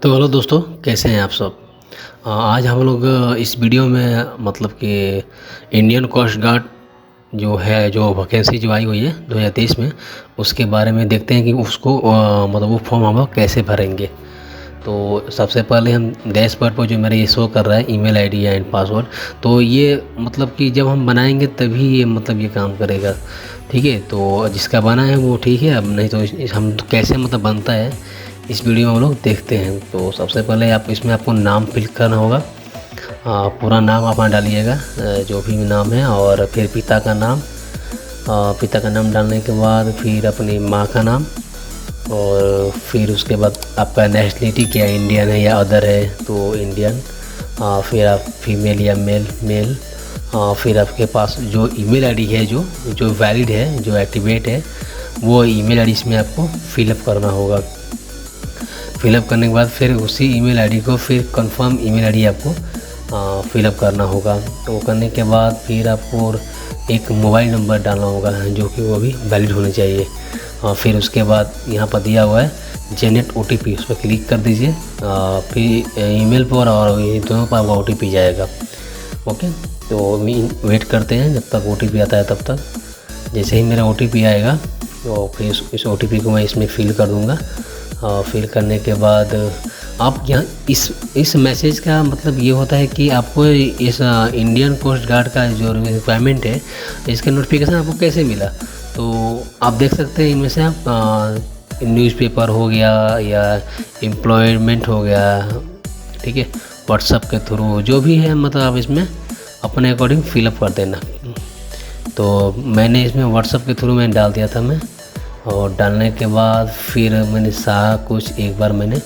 तो हेलो दोस्तों, कैसे हैं आप सब। आज हम लोग इस वीडियो में मतलब कि इंडियन कोस्ट गार्ड जो वैकेंसी जो आई हुई है 2023 में, उसके बारे में देखते हैं कि उसको मतलब वो फॉर्म हम लोग कैसे भरेंगे। तो सबसे पहले हम डैशबोर्ड पर जो मेरा ये शो कर रहा है ईमेल आईडी एंड पासवर्ड, तो ये मतलब कि जब हम बनाएंगे तभी ये मतलब ये काम करेगा। ठीक है, तो जिसका बना है वो ठीक है, अब नहीं तो हम कैसे मतलब बनता है इस वीडियो में हम लोग देखते हैं। तो सबसे पहले आप इसमें आपको नाम फिल करना होगा। पूरा नाम आप डालिएगा, जो भी नाम है, और फिर पिता का नाम डालने के बाद फिर अपनी माँ का नाम, और फिर उसके बाद आपका नेशनलिटी क्या है, इंडियन है या अदर है तो इंडियन। फिर आप फीमेल या मेल। फिर आपके पास जो ईमेल आईडी है जो जो वैलिड है, जो एक्टिवेट है, वो ईमेल आईडी इसमें आपको फिलअप करना होगा। फिलअप करने के बाद फिर उसी ईमेल आईडी को फिर कंफर्म ईमेल आईडी आपको फिलअप करना होगा। तो वो करने के बाद फिर आपको एक मोबाइल नंबर डालना होगा जो कि वो भी वैलिड होना चाहिए। फिर उसके बाद यहाँ पर दिया हुआ है जनरेट ओटीपी, उस पर क्लिक कर दीजिए। फिर ईमेल पर और दोनों पर आपका ओटीपी जाएगा। ओके, तो वेट करते हैं जब तक ओटीपी आता है तब तक। जैसे ही मेरा ओटीपी आएगा तो फिर इस ओटीपी को मैं इसमें फिल कर दूँगा। फिल करने के बाद आप यहाँ इस मैसेज का मतलब ये होता है कि आपको इस इंडियन कोस्ट गार्ड का जो रिक्वायरमेंट है, इसका नोटिफिकेशन आपको कैसे मिला। तो आप देख सकते हैं इनमें से आप न्यूज़पेपर हो गया या एम्प्लॉयमेंट हो गया, ठीक है, व्हाट्सएप के थ्रू जो भी है, मतलब आप इसमें अपने अकॉर्डिंग फिलअप कर देना। तो मैंने इसमें व्हाट्सएप के थ्रू मैं डाल दिया था मैं, और डालने के बाद फिर मैंने सारा कुछ एक बार मैंने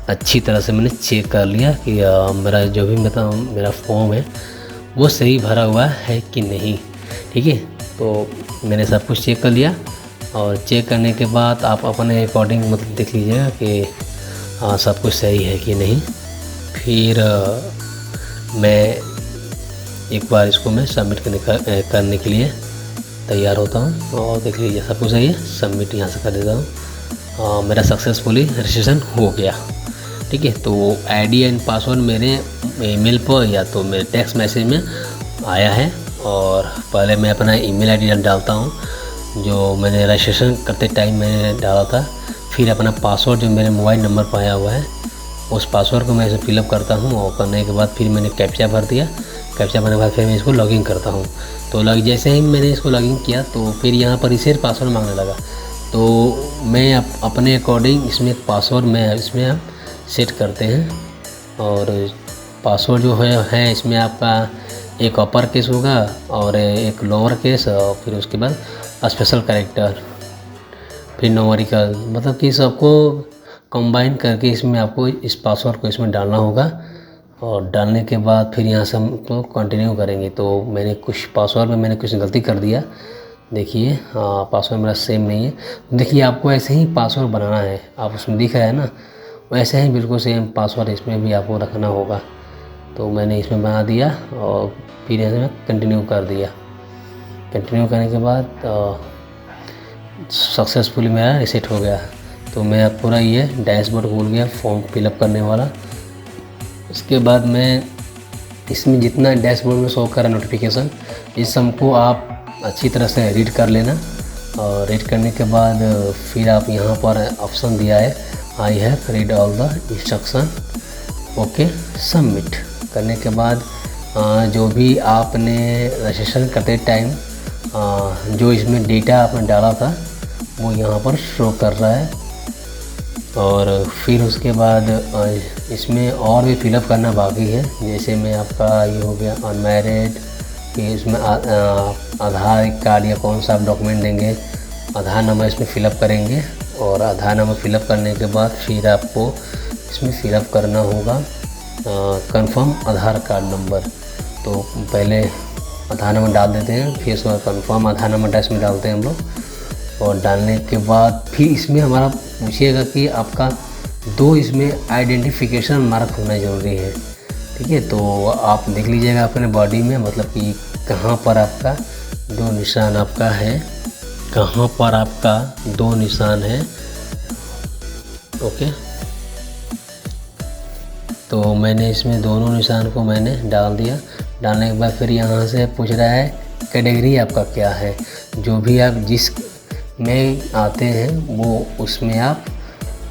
अच्छी तरह से मैंने चेक कर लिया कि मेरा जो भी मतलब मेरा फॉर्म है वो सही भरा हुआ है कि नहीं। ठीक है, तो मैंने सब कुछ चेक कर लिया, और चेक करने के बाद आप अपने अकॉर्डिंग मतलब देख लीजिएगा कि सब कुछ सही है कि नहीं। फिर मैं एक बार इसको मैं सबमिट करने के लिए तैयार होता हूँ, और देख लीजिए सब कुछ सही है। सबमिट यहाँ से कर देता हूँ। मेरा सक्सेसफुली रजिस्ट्रेशन हो गया। ठीक है, तो आईडी एंड पासवर्ड मेरे ईमेल पर या तो मेरे टेक्स्ट मैसेज में आया है, और पहले मैं अपना ईमेल आईडी डालता हूँ जो मैंने रजिस्ट्रेशन करते टाइम मैंने डाला था। फिर अपना पासवर्ड जो मेरे मोबाइल नंबर पर आया हुआ है उस पासवर्ड को मैं इसे फिलअप करता हूँ, और करने के बाद फिर मैंने कैप्चा भर दिया। कैप्चा भरने के बाद फिर मैं इसको लॉगिन करता हूँ। तो जैसे ही मैंने इसको लॉगिन किया तो फिर यहाँ पर रिसेट पासवर्ड मांगने लगा। तो मैं अपने अकॉर्डिंग इसमें पासवर्ड मैं इसमें आप सेट करते हैं, और पासवर्ड जो है इसमें आपका एक अपर केस होगा और एक लोअर केस, और फिर उसके बाद स्पेशल कैरेक्टर, फिर न्यूमेरिकल, मतलब कि सबको कंबाइन करके इसमें आपको इस पासवर्ड को इसमें डालना होगा। और डालने के बाद फिर यहाँ से हम तो कंटिन्यू करेंगे। तो मैंने कुछ पासवर्ड में मैंने कुछ गलती कर दिया, देखिए। पासवर्ड मेरा सेम नहीं है। देखिए, आपको ऐसे ही पासवर्ड बनाना है, आप उसमें दिख रहा है ना, वैसे ही बिल्कुल सेम पासवर्ड इसमें भी आपको रखना होगा। तो मैंने इसमें बना दिया और फिर ऐसे में कंटिन्यू कर दिया। कंटिन्यू करने के बाद सक्सेसफुली मेरा रिसेट हो गया। तो मैं पूरा ये डैशबोर्ड खुल गया फॉर्म फिलअप करने वाला। उसके बाद मैं इसमें जितना डैशबोर्ड में शो कर रहा है नोटिफिकेशन, इस सबको आप अच्छी तरह से रीड कर लेना। और रीड करने के बाद फिर आप यहाँ पर ऑप्शन दिया है I have read all the instruction. Okay, submit करने के बाद जो भी आपने रजिस्ट्रेशन करते टाइम जो इसमें डेटा आपने डाला था वो यहाँ पर शो कर रहा है। और फिर उसके बाद इसमें और भी फिलअप करना बाकी है। जैसे मैं आपका ये हो गया अनमैरिड, फिर इसमें आधार कार्ड या कौन सा आप डॉक्यूमेंट देंगे, आधार नंबर इसमें फ़िलअप करेंगे। और आधार नंबर फ़िलअप करने के बाद फिर आपको इसमें फ़िलअप करना होगा कंफर्म आधार कार्ड नंबर। तो पहले आधार नंबर डाल देते हैं, फिर उसके बाद कंफर्म आधार नंबर इसमें डालते हैं हम लोग। और डालने के बाद फिर इसमें हमारा पूछिएगा कि आपका 2 इसमें आइडेंटिफिकेशन मार्क होना ज़रूरी है। ठीक है, तो आप देख लीजिएगा अपने बॉडी में, मतलब कि कहाँ पर आपका 2 निशान आपका है, कहाँ पर आपका 2 निशान है। ओके, तो मैंने इसमें दोनों निशान को मैंने डाल दिया। डालने के बाद फिर यहाँ से पूछ रहा है कैटेगरी आपका क्या है। जो भी आप जिस में आते हैं वो उसमें आप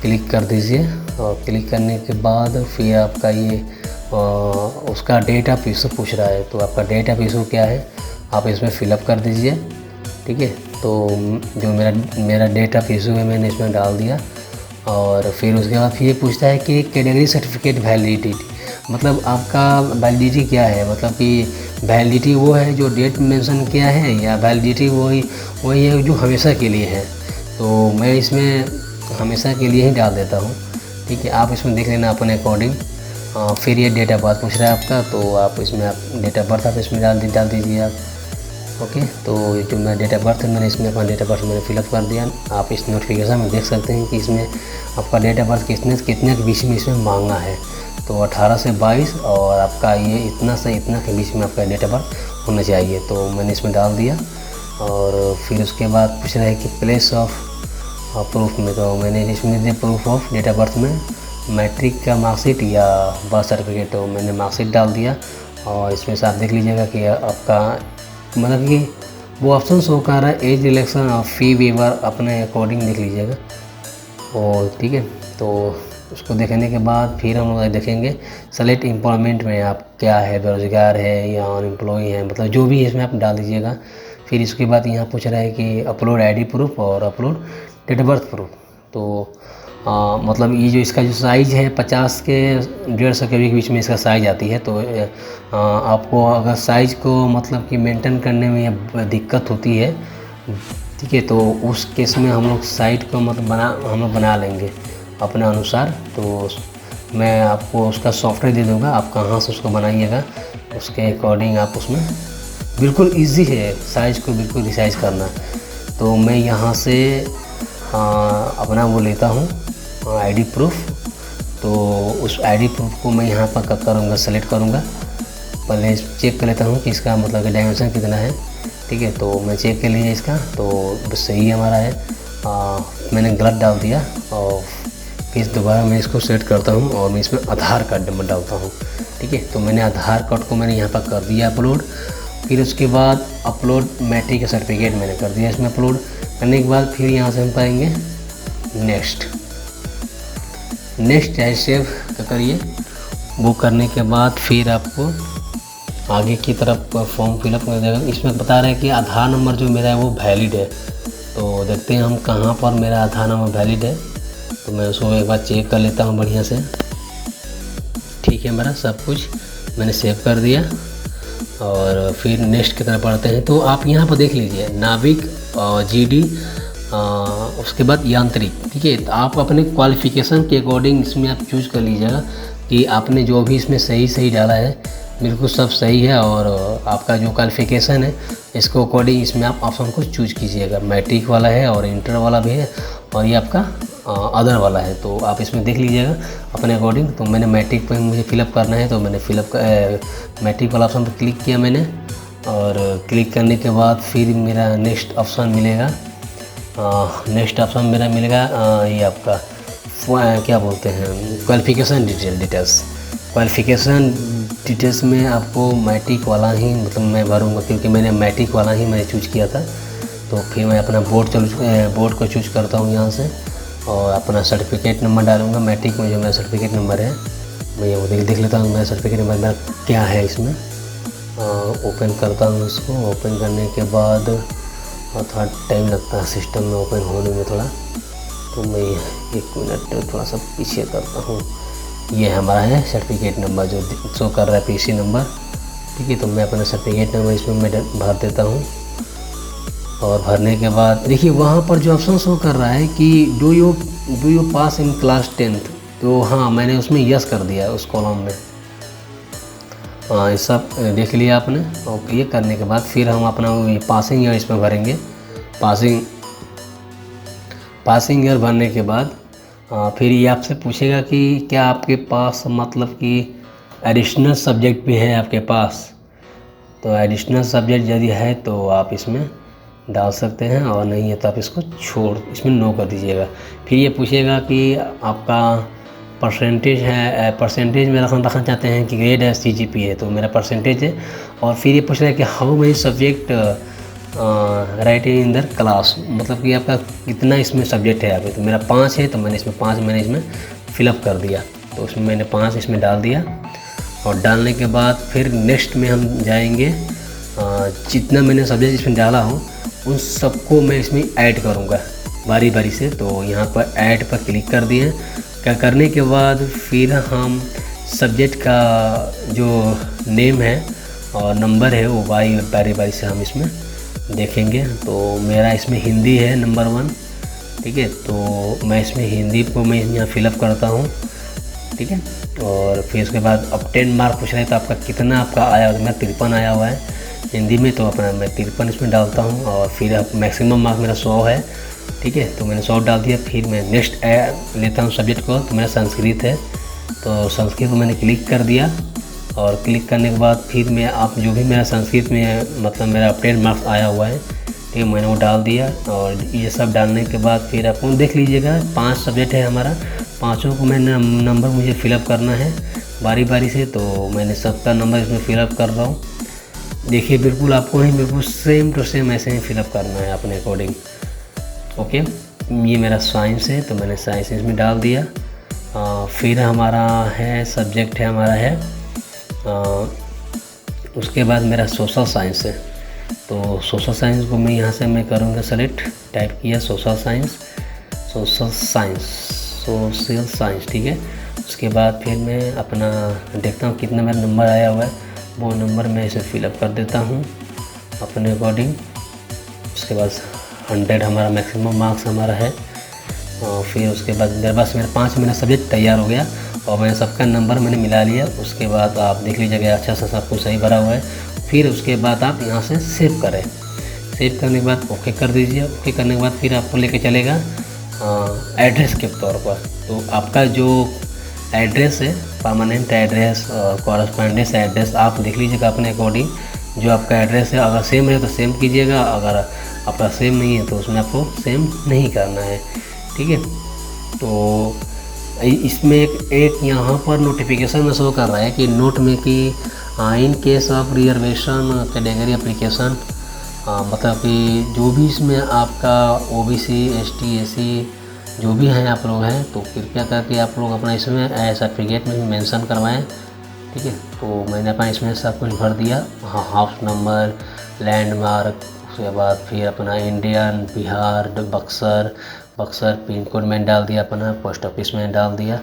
क्लिक कर दीजिए। और क्लिक करने के बाद फिर आपका ये उसका डेट ऑफ इशू पूछ रहा है। तो आपका डेट ऑफ इशू क्या है आप इसमें फिलअप कर दीजिए। ठीक है, तो जो मेरा डेट ऑफ इशू है मैंने इसमें डाल दिया। और फिर उसके बाद फिर ये पूछता है कि कैटेगरी सर्टिफिकेट वैलिडिटी, मतलब आपका वैलिडिटी क्या है, मतलब कि वैलिडिटी वो है जो डेट मेंशन किया है या वैलिडिटी वही है जो हमेशा के लिए है। तो मैं इसमें हमेशा के लिए ही डाल देता हूँ। ठीक है, आप इसमें देख लेना अपने अकॉर्डिंग। फिर ये डेट ऑफ बर्थ पूछ रहा है आपका, तो आप इसमें आप डेट ऑफ बर्थ आप इसमें डाल दीजिए आप। ओके, तो जो मेरा डेट ऑफ बर्थ है मैंने इसमें अपना डेट ऑफ बर्थ मैंने फिलअप कर दिया। आप इस नोटिफिकेशन में देख सकते हैं कि इसमें आपका डेट ऑफ बर्थ कितने के बीच में इसमें मांगा है। तो 18 से 22 और आपका ये इतना से इतना के बीच में आपका डेट ऑफ बर्थ होना चाहिए। तो मैंने इसमें डाल दिया। और फिर उसके बाद पूछ रहा है कि प्लेस ऑफ प्रूफ में, तो मैंने इसमें दिया proof of date of birth में मैट्रिक का मार्कशीट या बर्थ सर्टिफिकेट, तो मैंने मार्कशीट डाल दिया। और इसमें से आप देख लीजिएगा कि आपका मतलब कि वो ऑप्शन शो कर रहा है एज रिलेक्शन और फ़ी वेवर, अपने अकॉर्डिंग देख लीजिएगा। और ठीक है, तो उसको देखने के बाद फिर हम लोग देखेंगे सेलेक्ट एम्प्लॉयमेंट में आप क्या है, बेरोज़गार है या अनएम्प्लॉय है, मतलब जो भी इसमें आप डाल दीजिएगा। फिर इसके बाद यहाँ पूछ रहा है कि अपलोड आईडी प्रूफ और upload date of birth proof. तो मतलब ये जो इसका जो साइज़ है 50 के 150 के बीच में इसका साइज़ आती है। तो आपको अगर साइज़ को मतलब कि मेंटेन करने में दिक्कत होती है, ठीक है, तो उस केस में हम लोग साइट को मतलब हम लोग बना लेंगे अपने अनुसार। तो मैं आपको उसका सॉफ्टवेयर दे दूँगा, आप कहाँ से उसको बनाइएगा उसके अकॉर्डिंग आप उसमें बिल्कुल ईजी है साइज़ को बिल्कुल रिसाइज़ करना। तो मैं यहाँ से अपना वो लेता हूँ आईडी प्रूफ। तो उस आईडी प्रूफ को मैं यहाँ पर करूँगा सेलेक्ट करूँगा। पहले चेक कर लेता हूँ कि इसका मतलब कि डायमेंशन कितना है। ठीक है, तो मैं चेक कर लिया इसका, तो सही हमारा है। मैंने गलत डाल दिया और फिर दोबारा मैं इसको सेट करता हूँ और मैं इसमें आधार कार्ड नंबर डालता हूँ। ठीक है, तो मैंने आधार कार्ड को मैंने यहाँ पर कर दिया अपलोड। फिर उसके बाद अपलोड मैट्रिक का सर्टिफिकेट मैंने कर दिया इसमें अपलोड करने के बाद फिर यहाँ से हम पाएंगे नेक्स्ट चाहे सेव करिए। वो करने के बाद फिर आपको आगे की तरफ फॉर्म फिलअप कर देगा। इसमें बता रहे हैं कि आधार नंबर जो मेरा है वो वैलिड है। तो देखते हैं हम कहाँ पर मेरा आधार नंबर वैलिड है। तो मैं उसको एक बार चेक कर लेता हूँ बढ़िया से। ठीक है, मेरा सब कुछ मैंने सेव कर दिया और फिर नेक्स्ट की तरफ बढ़ते हैं। तो आप यहाँ पर देख लीजिए नाविक जीडी, उसके बाद यांत्रिक। ठीक है, तो आप अपने क्वालिफ़िकेशन के अकॉर्डिंग इसमें आप चूज़ कर लीजिएगा कि आपने जो भी इसमें सही डाला है बिल्कुल सब सही है। और आपका जो क्वालिफ़िकेशन है इसको अकॉर्डिंग इसमें आप ऑप्शन को चूज़ कीजिएगा। मैट्रिक वाला है और इंटर वाला भी है और ये आपका अदर वाला है। तो आप इसमें देख लीजिएगा अपने अकॉर्डिंग। तो मैंने मैट्रिक पर मुझे फिलअप करना है, तो मैंने मैट्रिक वाला ऑप्शन पर क्लिक किया मैंने। और क्लिक करने के बाद फिर मेरा नेक्स्ट ऑप्शन मिलेगा। नेक्स्ट ऑप्शन मेरा मिलेगा ये आपका क्या बोलते हैं क्वालिफ़िकेशन डिटेल्स। क्वालिफ़िकेशन डिटेल्स में आपको मैट्रिक वाला ही मतलब मैं भरूँगा, क्योंकि मैंने मैट्रिक वाला ही मैंने चूज़ किया था। तो फिर मैं अपना बोर्ड को चूज़ करता हूँ यहाँ से और अपना सर्टिफिकेट नंबर डालूँगा। मैट्रिक में जो मेरा सर्टिफिकेट नंबर है मैं वो देख लेता हूँ मेरा सर्टिफिकेट नंबर मेरा क्या है। इसमें ओपन करता हूँ इसको। ओपन करने के बाद थोड़ा टाइम लगता है सिस्टम में ओपन होने में थोड़ा, तो मैं 1 मिनट थोड़ा सा पीछे करता हूँ। ये हमारा है सर्टिफिकेट नंबर जो शो कर रहा है पीसी नंबर। ठीक है, तो मैं अपना सर्टिफिकेट नंबर इसमें मैं भर देता हूँ। और भरने के बाद देखिए वहाँ पर जो ऑप्शन शो कर रहा है कि do you pass in class 10th, तो हाँ मैंने उसमें यस कर दिया उस कॉलम में। ये सब देख लिया आपने। और ये करने के बाद फिर हम अपना पासिंग ईयर इसमें भरेंगे। पासिंग ईयर भरने के बाद फिर ये आपसे पूछेगा कि क्या आपके पास मतलब कि एडिशनल सब्जेक्ट भी है आपके पास। तो एडिशनल सब्जेक्ट यदि है तो आप इसमें डाल सकते हैं और नहीं है तो आप इसको इसमें नो कर दीजिएगा। फिर ये पूछेगा कि आपका परसेंटेज है, परसेंटेज में रखना चाहते हैं कि ग्रेड है, CGP है, तो मेरा परसेंटेज है। और फिर ये पूछ रहा है कि how many subject write in their class, मतलब कि आपका कितना इसमें सब्जेक्ट है अभी। तो मेरा 5 है, तो मैंने इसमें फिलअप कर दिया। तो उसमें मैंने 5 इसमें डाल दिया। और डालने के बाद फिर नेक्स्ट में हम जाएंगे, जितना मैंने सब्जेक्ट इसमें डाला हो उन सबको मैं इसमें ऐड करूँगा बारी बारी से। तो यहाँ पर ऐड पर क्लिक कर दिए। क्या करने के बाद फिर हम सब्जेक्ट का जो नेम है और नंबर है वो बारी बारी से हम इसमें देखेंगे। तो मेरा इसमें हिंदी है नंबर 1, ठीक है। तो मैं इसमें हिंदी को मैं यहाँ फिलअप करता हूँ, ठीक है। और फिर उसके बाद अब 10 मार्क पूछ रहे हैं, तो आपका कितना आपका आया, मैं 53 आया हुआ है हिंदी में, तो अपना मैं 53 इसमें डालता हूँ। और फिर मैक्सिमम मार्क मेरा 100 है, ठीक है। तो मैंने 100 डाल दिया। फिर मैं नेक्स्ट लेता हूँ सब्जेक्ट को, तो मेरा संस्कृत है, तो संस्कृत को मैंने क्लिक कर दिया। और क्लिक करने के बाद फिर मैं आप जो भी मेरा संस्कृत में मतलब मेरा 10 मार्क्स आया हुआ है, ठीक है, मैंने वो डाल दिया। और ये सब डालने के बाद फिर आप देख लीजिएगा 5 सब्जेक्ट है हमारा, 5 को मैंने नंबर मुझे फिलअप करना है बारी बारी से। तो मैंने सबका नंबर इसमें फिलअप कर रहा हूँ। देखिए बिल्कुल आपको ही बिल्कुल सेम टू सेम ऐसे ही फिलअप करना है अपने अकॉर्डिंग, ओके। ये मेरा साइंस है, तो मैंने साइंस इसमें डाल दिया। फिर हमारा है सब्जेक्ट है हमारा है उसके बाद मेरा सोशल साइंस है। तो सोशल साइंस को मैं यहाँ से मैं करूँगा सेलेक्ट, टाइप किया सोशल साइंस, ठीक है। उसके बाद फिर मैं अपना देखता हूँ कितना मेरा नंबर आया हुआ है, वो नंबर मैं इसे फिलअप कर देता हूँ अपने अकॉर्डिंग। उसके बाद 100 हमारा मैक्सिमम मार्क्स हमारा है। और फिर उसके बाद मेरे पास मेरा 5 मेरा सब्जेक्ट तैयार हो गया और मैंने सबका नंबर मैंने मिला लिया। उसके बाद आप देख लीजिएगा अच्छा सा सब कुछ सही भरा हुआ है। फिर उसके बाद आप यहाँ से सेव करें, सेव करने के बाद ओके कर दीजिए। ओके करने के बाद फिर आपको लेके चलेगा एड्रेस के तौर पर। तो आपका जो एड्रेस है, परमानेंट एड्रेस और कॉरस्पॉन्डेंस एड्रेस, आप देख लीजिएगा अपने अकॉर्डिंग जो आपका एड्रेस है। अगर सेम है तो सेम कीजिएगा, अगर आपका सेम नहीं है तो उसमें आपको सेम नहीं करना है, ठीक है। तो इसमें एक यहाँ पर नोटिफिकेशन में शो कर रहा है कि नोट में कि in case of reservation category application, मतलब कि जो भी इसमें आपका OBC ST SC जो भी हैं आप लोग हैं, तो कृपया करके आप लोग अपना इसमें सर्टिफिकेट में मेंशन करवाएं, ठीक है। तो मैंने अपना इसमें सब कुछ भर दिया, हाउस नंबर, लैंडमार्क, उसके बाद फिर अपना Indian, Bihar, Buxar pin code मैंने डाल दिया, अपना पोस्ट ऑफिस में डाल दिया।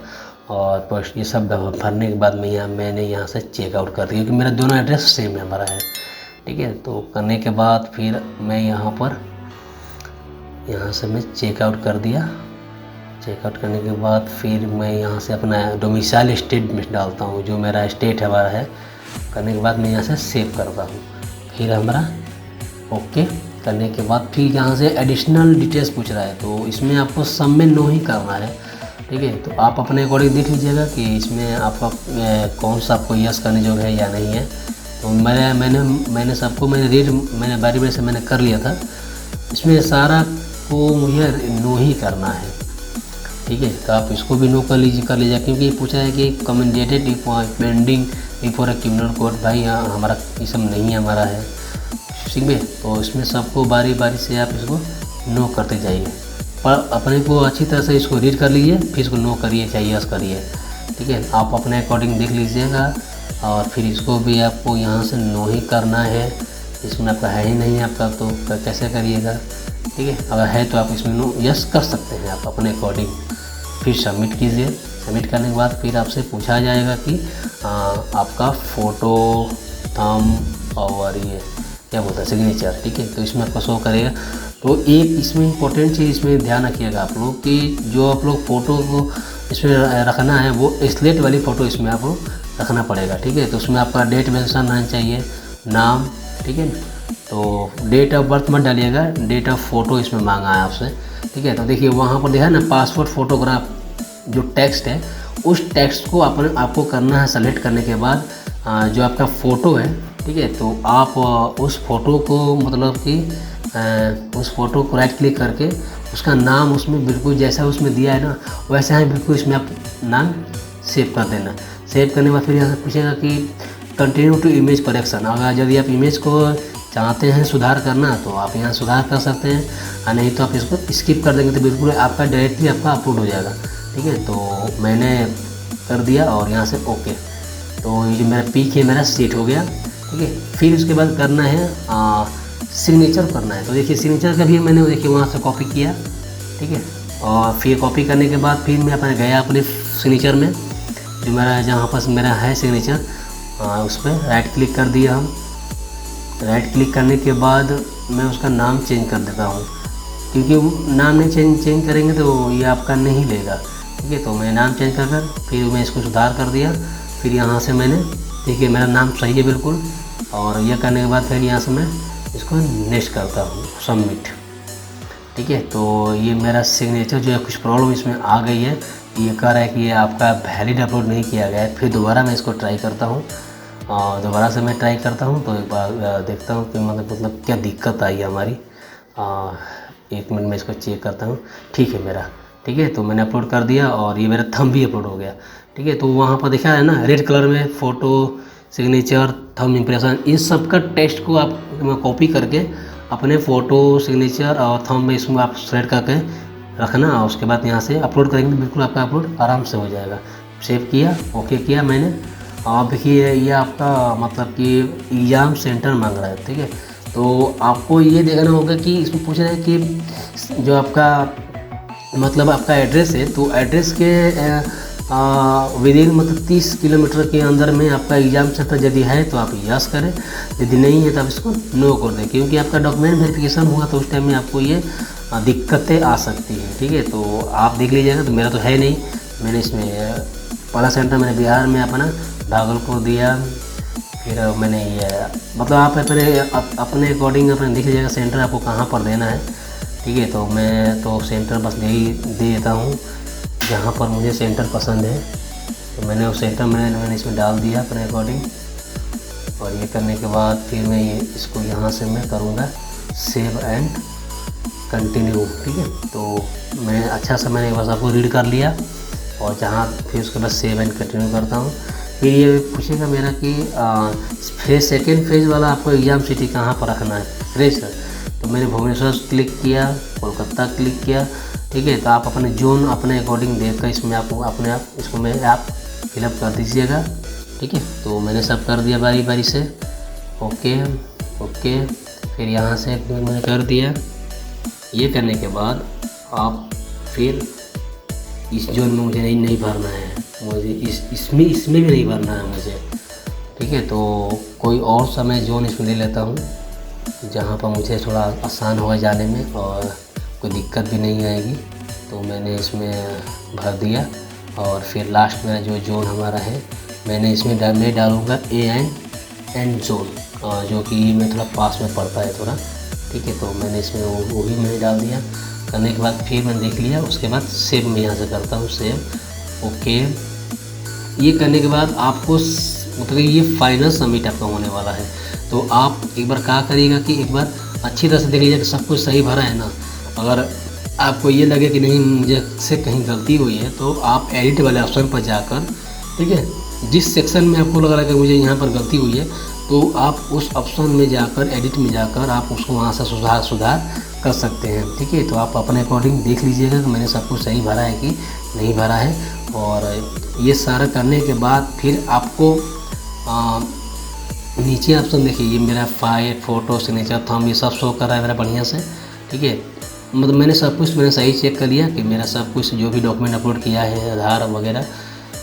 और पोस्ट ये सब भरने के बाद मैंने यहाँ से चेकआउट कर दिया क्योंकि मेरा दोनों एड्रेस सेम है हमारा है, ठीक है। तो करने के बाद फिर मैं यहाँ से मैं चेकआउट कर दिया। चेकआउट करने के बाद फिर मैं यहाँ से अपना डोमिसाइल स्टेट में डालता हूँ, जो मेरा स्टेट हमारा है। करने के बाद मैं यहाँ से सेव करता हूँ। फिर हमारा ओके करने के बाद फिर यहाँ से एडिशनल डिटेल्स पूछ रहा है, तो इसमें आपको सब में नो ही करना है, ठीक है। तो आप अपने अकॉर्डिंग देख लीजिएगा कि इसमें आपका कौन सा आपको यस करने जो है या नहीं है। तो मैंने सबको मैंने बारी बारी से मैंने कर लिया था। इसमें सारा को मुझे नो ही करना है, ठीक है। तो आप इसको भी नो कर लीजिए क्योंकि ये पूछा है कि commended pending before a criminal court. भाई यहाँ हमारा ये सब नहीं है, हमारा है, ठीक है। तो इसमें सबको बारी बारी से आप इसको नो करते जाइए, पर अपने को अच्छी तरह से इसको रीड कर लीजिए, फिर इसको नो करिए चाहे यस करिए, ठीक है। आप अपने अकॉर्डिंग देख लीजिएगा। और फिर इसको भी आपको यहाँ से नो ही करना है। इसमें आपका है ही नहीं आपका, तो कैसे करिएगा, ठीक है। अगर है तो आप इसमें नो यस कर सकते हैं आप अपने अकॉर्डिंग। फिर सबमिट कीजिए। सबमिट करने के बाद फिर आपसे पूछा जाएगा कि आपका फ़ोटो, थंब और ये क्या बोलता है सिग्नेचर, ठीक है। तो इसमें आपका शो करेगा। तो एक इसमें इम्पोर्टेंट चीज़ इसमें ध्यान रखिएगा आप लोग कि जो आप लोग फ़ोटो को इसमें रखना है वो स्लेट वाली फ़ोटो इसमें आपको रखना पड़ेगा, ठीक है। तो उसमें आपका डेट मेंशन रहना चाहिए, नाम, ठीक है। तो डेट ऑफ बर्थ मत डालिएगा, डेट ऑफ फ़ोटो इसमें मांगा है आपसे, ठीक है। तो देखिए वहाँ पर देखा ना पासपोर्ट फ़ोटोग्राफ जो टेक्स्ट है, उस टेक्स्ट को आपको करना है। सेलेक्ट करने के बाद जो आपका फ़ोटो है, ठीक है, तो आप उस फ़ोटो को मतलब कि उस फ़ोटो को राइट क्लिक करके उसका नाम उसमें बिल्कुल जैसा उसमें दिया है ना वैसा ही बिल्कुल इसमें आप नाम सेव कर देना। सेव करने के बाद फिर यहाँ से पूछेगा कि कंटिन्यू टू इमेज करेक्शन। अगर यदि आप इमेज को चाहते हैं सुधार करना तो आप यहाँ सुधार कर सकते हैं, और नहीं तो आप इसको स्किप कर देंगे तो बिल्कुल आपका डायरेक्टली आपका अपलोड हो जाएगा। ठीक है, तो मैंने कर दिया और यहाँ से ओके। तो ये जो मेरा पिक है मेरा सेट हो गया। ठीक है, फिर उसके बाद करना है सिग्नेचर करना है। तो देखिए सिग्नेचर का भी मैंने देखिए वहाँ से कॉपी किया। ठीक है, और फिर कॉपी करने के बाद फिर मैं अपने गया अपने सिग्नेचर में, जो मेरा जहाँ पर मेरा है सिग्नेचर उस पर राइट क्लिक कर दिया हम। राइट क्लिक करने के बाद मैं उसका नाम चेंज कर देता हूँ, क्योंकि नाम नहीं चेंज करेंगे तो ये आपका नहीं लेगा। ठीक है, तो मैं नाम चेंज कर फिर मैं इसको सुधार कर दिया। फिर यहाँ से मैंने देखिए मेरा नाम सही है बिल्कुल, और यह करने के बाद फिर यहाँ से मैं इसको नेक्स्ट करता हूँ सबमिट। ठीक है, तो ये मेरा सिग्नेचर जो है कुछ प्रॉब्लम इसमें आ गई है, ये कह रहा है कि ये आपका वैलिड अपलोड नहीं किया गया है। फिर दोबारा मैं इसको ट्राई करता हूँ, और दोबारा से मैं ट्राई करता हूँ तो एक बार देखता हूँ कि मतलब क्या दिक्कत आई है हमारी। 1 मिनट में इसको चेक करता हूँ। ठीक है मेरा, ठीक है, तो मैंने अपलोड कर दिया और ये मेरा थंब भी अपलोड हो गया। ठीक है, तो वहाँ पर देखा है ना रेड कलर में फ़ोटो, सिग्नेचर, थंब इम्प्रेशन, इन सब का टेक्स्ट को आप कॉपी करके अपने फ़ोटो, सिग्नेचर और थंब में इसमें आप सेलेक्ट करके रखना, और उसके बाद यहाँ से अपलोड करेंगे तो बिल्कुल आपका अपलोड आराम से हो जाएगा। सेव किया, ओके किया मैंने। अब देखिए ये आपका मतलब कि एग्ज़ाम सेंटर मांग रहा है। ठीक है, तो आपको ये देखना होगा कि इसमें पूछ रहा है कि जो आपका मतलब आपका एड्रेस है, तो एड्रेस के विदिन मतलब 30 किलोमीटर के अंदर में आपका एग्ज़ाम सेंटर यदि है तो आप यस करें, यदि नहीं है तो आप इसको नो कर दें, क्योंकि आपका डॉक्यूमेंट वेरिफिकेशन हुआ तो उस टाइम में आपको ये दिक्कतें आ सकती हैं। ठीक है, तो आप देख लीजिएगा। तो मेरा तो है नहीं, मैंने इसमें पहला सेंटर मैंने बिहार में अपना भागलपुर दिया। फिर मैंने ये मतलब आप अपने अकॉर्डिंग अपने देख लीजिएगा सेंटर आपको कहाँ पर देना है। ठीक है, तो मैं तो सेंटर बस दे देता हूँ जहाँ पर मुझे सेंटर पसंद है। तो मैंने वो सेंटर मैंने इसमें डाल दिया अपने अकॉर्डिंग, और ये करने के बाद फिर मैं ये इसको यहाँ से मैं करूँगा सेव एंड कंटिन्यू। ठीक है, तो मैं अच्छा सा मैंने बस आपको रीड कर लिया, और जहाँ फिर उसके बाद सेव एंड कंटिन्यू करता हूँ। फिर ये पूछेगा मेरा कि सेकेंड फेज़ वाला आपको एग्ज़ाम सिटी कहाँ पर रखना है फ्रेशर। तो मैंने भुवनेश्वर क्लिक किया, कोलकाता क्लिक किया। ठीक है, तो आप अपने जोन अपने अकॉर्डिंग देखकर इसमें आपको अपने आप इसको में आप फिलअप कर दीजिएगा। ठीक है, तो मैंने सब कर दिया बारी बारी से। ओके ओके, फिर यहाँ से मैंने कर दिया। ये करने के बाद आप फिर इस जोन में मुझे नहीं भरना है, मुझे इसमें भी नहीं भरना है मुझे। ठीक है, तो कोई और सा मैं जोन इसमें ले लेता हूँ जहाँ पर मुझे थोड़ा आसान होगा जाने में और कोई दिक्कत भी नहीं आएगी। तो मैंने इसमें भर दिया, और फिर लास्ट में जो जोन हमारा है मैंने इसमें मैं डालूँगा एन जोन, जो कि मैं थोड़ा पास में पड़ता है थोड़ा। ठीक है, तो मैंने इसमें वो भी मैंने डाल दिया। करने के बाद फिर मैंने देख लिया, उसके बाद सेव मैं यहाँ से करता हूँ सेव। ओके, ये करने के बाद आपको मतलब ये फाइनल सबमिट आपका होने वाला है। तो आप एक बार क्या करिएगा कि एक बार अच्छी तरह से देख लीजिए कि सब कुछ सही भरा है ना। अगर आपको ये लगे कि नहीं मुझे से कहीं गलती हुई है तो आप एडिट वाले ऑप्शन पर जाकर, ठीक है, जिस सेक्शन में आपको लग रहा है कि मुझे यहाँ पर गलती हुई है तो आप उस ऑप्शन में जाकर एडिट में जाकर आप उसको वहाँ से सुधार कर सकते हैं। ठीक है, तो आप अपने अकॉर्डिंग देख लीजिएगा कि मैंने सब कुछ सही भरा है कि नहीं भरा है। और ये सारा करने के बाद फिर आपको नीचे ऑप्शन देखिए, ये मेरा फाइल, फोटो, सिग्नेचर, थंब ये सब शो कर रहा है मेरा बढ़िया से। ठीक है, मतलब मैंने सब कुछ मैंने सही चेक कर लिया कि मेरा सब कुछ जो भी डॉक्यूमेंट अपलोड किया है आधार वगैरह,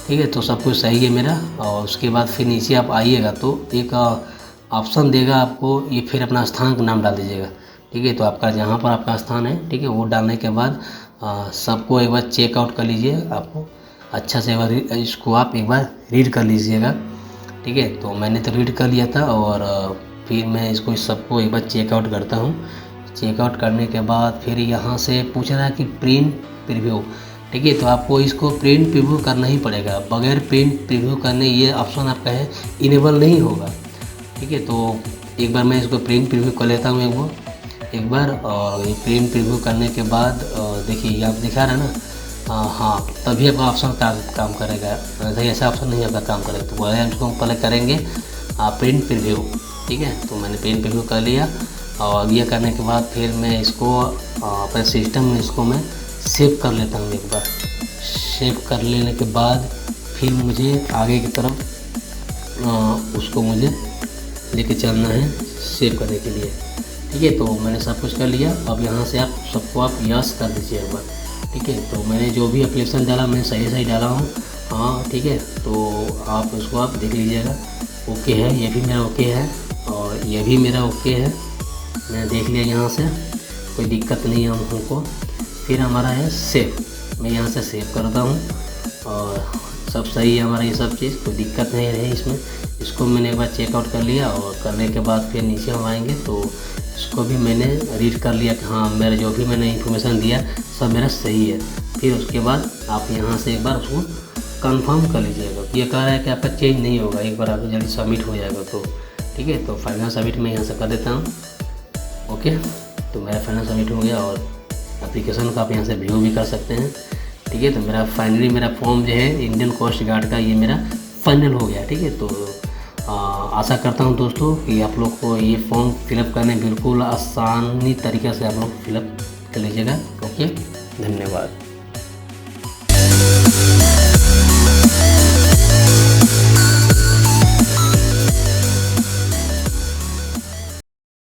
ठीक है, तो सब कुछ सही है मेरा। और उसके बाद फिर नीचे आप आइएगा तो एक ऑप्शन देगा आपको, ये फिर अपना स्थान का नाम डाल दीजिएगा। ठीक है, तो आपका जहाँ पर आपका स्थान है, ठीक है, वो डालने के बाद सबको एक बार चेकआउट कर लीजिए। आपको अच्छा से एक बार इसको आप एक बार रीड कर लीजिएगा। ठीक है, तो मैंने तो रीड कर लिया था, और फिर मैं इसको सबको एक बार चेकआउट करता हूँ। चेकआउट करने के बाद फिर यहाँ से पूछ रहा है कि प्रिंट प्रीव्यू। ठीक है, तो आपको इसको प्रिंट प्रीव्यू करना ही पड़ेगा, बगैर प्रिंट प्रीव्यू करने ये ऑप्शन आपका है इनेबल नहीं होगा। ठीक है, तो एक बार मैं इसको प्रिंट प्रीव्यू कर लेता हूँ एक बार। एक बार, और ये प्रिंट प्रीव्यू करने के बाद देखिए ये आप दिखा रहा है ना, हाँ तभी आपका ऑप्शन काम करेगा, नहीं ऐसा ऑप्शन नहीं आपका काम करेगा। तो वह उसको पहले करेंगे प्रिंट प्रीव्यू, ठीक है। तो मैंने प्रिंट प्रीव्यू कर लिया, और ये करने के बाद फिर मैं इसको अपने सिस्टम में इसको मैं सेव कर लेता हूँ एक बार। सेव कर लेने के बाद फिर मुझे आगे की तरफ उसको मुझे लेके चलना है सेव करने के लिए, ठीक है। तो मैंने सब कुछ कर लिया। अब यहाँ से आप सबको आप यस कर दीजिए एक बार, ठीक है। तो मैंने जो भी एप्लीकेशन डाला मैं सही डाला हूँ, हाँ ठीक है। तो आप उसको आप देख लीजिएगा, ओके है, ये भी मेरा ओके है और ये भी मेरा ओके है, मैंने देख लिया यहाँ से, कोई दिक्कत नहीं है हमको। फिर हमारा है सेव, मैं यहाँ से सेव करता हूँ और सब सही है हमारा, ये सब चीज़ कोई दिक्कत नहीं रही इसमें। इसको मैंने एक बार चेकआउट कर लिया, और करने के बाद फिर नीचे हम आएंगे तो इसको भी मैंने रीड कर लिया कि हाँ मेरा जो भी मैंने इन्फॉर्मेशन दिया सब मेरा सही है। फिर उसके बाद आप यहाँ से एक बार उसको कंफर्म कर लीजिएगा। ये कह रहा है कि आपका चेंज नहीं होगा, एक बार आपको जल्दी सबमिट हो जाएगा, तो ठीक है। तो फाइनल सबमिट मैं यहाँ से कर देता हूँ, ओके। तो मेरा फाइनल सबमिट हो गया, और एप्लीकेशन को आप यहाँ से व्यू भी कर सकते हैं, ठीक है। तो मेरा फाइनली मेरा फॉर्म जो है इंडियन कोस्ट गार्ड का ये मेरा फाइनल हो गया, ठीक है। तो आशा करता हूँ दोस्तों कि आप लोग को ये फॉर्म फिलअप करने बिल्कुल आसानी तरीके से आप लोग फिलअप कर लीजिएगा, ओके। धन्यवाद।